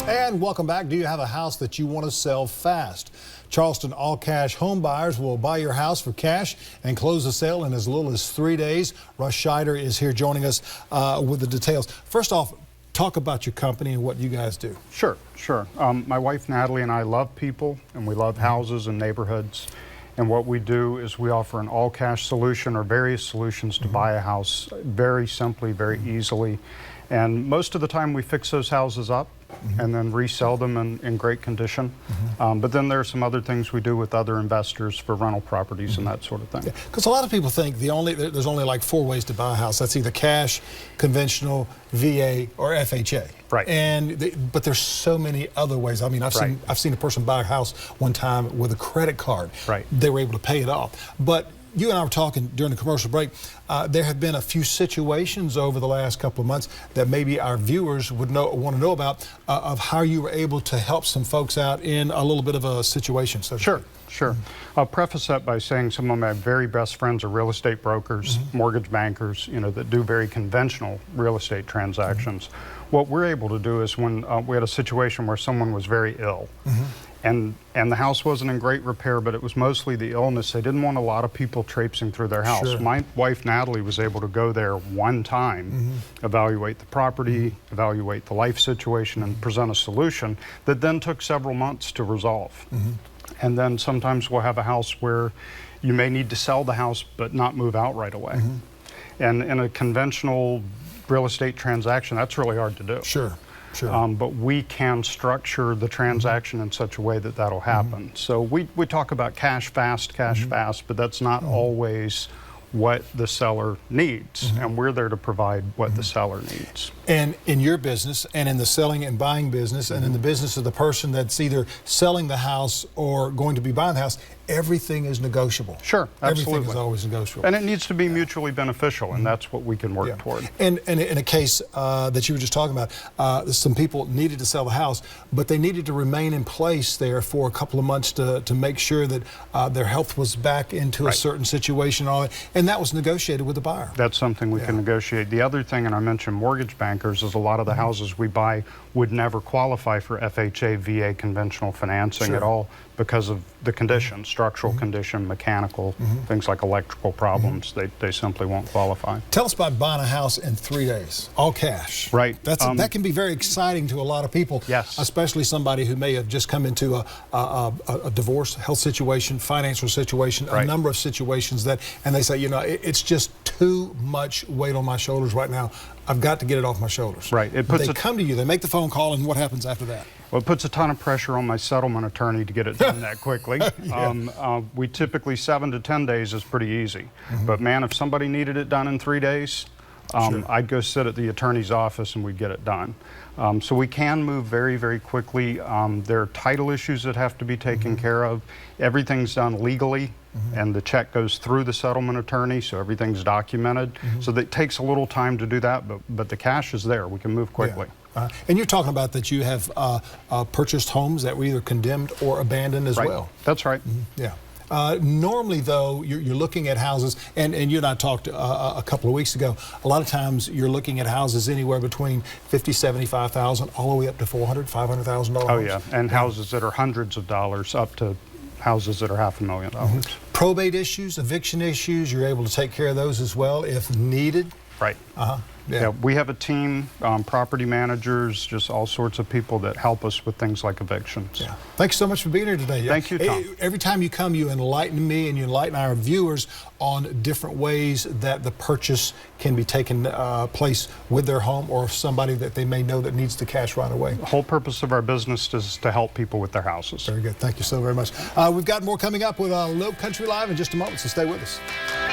And welcome back. Do you have a house that you want to sell fast? Charleston all-cash home buyers will buy your house for cash and close the sale in as little as 3 days. Russ Scheider is here joining us with the details. First off, talk about your company and what you guys do. Sure. My wife Natalie and I love people, and we love houses and neighborhoods. And what we do is we offer an all-cash solution or various solutions to buy a house very simply, very easily. And most of the time we fix those houses up and then resell them in great condition. But then there are some other things we do with other investors for rental properties and that sort of thing. Because a lot of people think there's only like 4 ways to buy a house. That's either cash, conventional, VA, or FHA. Right. But there's so many other ways. I mean, I've seen a person buy a house one time with a credit card. Right. They were able to pay it off. But you and I were talking during the commercial break. There have been a few situations over the last couple of months that maybe our viewers would want to know about of how you were able to help some folks out in a little bit of a situation. So Sure. I'll preface that by saying some of my very best friends are real estate brokers, mortgage bankers, that do very conventional real estate transactions. What we're able to do is when we had a situation where someone was very ill, and the house wasn't in great repair, but it was mostly the illness. They didn't want a lot of people traipsing through their house. Sure. My wife Natalie was able to go there one time, evaluate the property, evaluate the life situation, and present a solution that then took several months to resolve. And then sometimes we'll have a house where you may need to sell the house but not move out right away. And in a conventional real estate transaction, that's really hard to do. Sure. But we can structure the transaction in such a way that that'll happen. So we talk about cash fast, but that's not always what the seller needs, and we're there to provide what the seller needs. And in your business, and in the selling and buying business, and in the business of the person that's either selling the house or going to be buying the house, everything is negotiable. Sure, absolutely. Everything is always negotiable. And it needs to be mutually beneficial, and that's what we can work toward. And in a case that you were just talking about, some people needed to sell the house, but they needed to remain in place there for a couple of months to make sure that their health was back into a certain situation and all that. And that was negotiated with the buyer. That's something we can negotiate. The other thing, and I mentioned mortgage bankers, is a lot of the houses we buy would never qualify for FHA, VA conventional financing at all because of the condition, structural condition, mechanical, things like electrical problems. They simply won't qualify. Tell us about buying a house in 3 days, all cash. Right. That can be very exciting to a lot of people, especially somebody who may have just come into a divorce, health situation, financial situation, a number of situations and they say, it's just too much weight on my shoulders right now. I've got to get it off my shoulders. Right. They come to you, they make the phone call, and what happens after that? Well, it puts a ton of pressure on my settlement attorney to get it done that quickly. We typically 7 to 10 days is pretty easy. But man, if somebody needed it done in 3 days, I'd go sit at the attorney's office and we'd get it done. So we can move very, very quickly. There are title issues that have to be taken care of. Everything's done legally, and the check goes through the settlement attorney, so everything's documented. So it takes a little time to do that, but the cash is there. We can move quickly. And you're talking about that you have purchased homes that were either condemned or abandoned as well. That's right. Normally, though, you're looking at houses, and you and I talked a couple of weeks ago. A lot of times, you're looking at houses anywhere between $50,000, $75,000, all the way up to $400,000, $500,000. Oh yeah, and houses that are hundreds of dollars up to houses that are $500,000. Probate issues, eviction issues, you're able to take care of those as well if needed. Right. Yeah, we have a team, property managers, just all sorts of people that help us with things like evictions. Thanks so much for being here today. Thank you, Tom. Every time you come, you enlighten me and you enlighten our viewers on different ways that the purchase can be taken place with their home or somebody that they may know that needs the cash right away. The whole purpose of our business is to help people with their houses. Very good. Thank you so very much. We've got more coming up with Low Country Live in just a moment, so stay with us.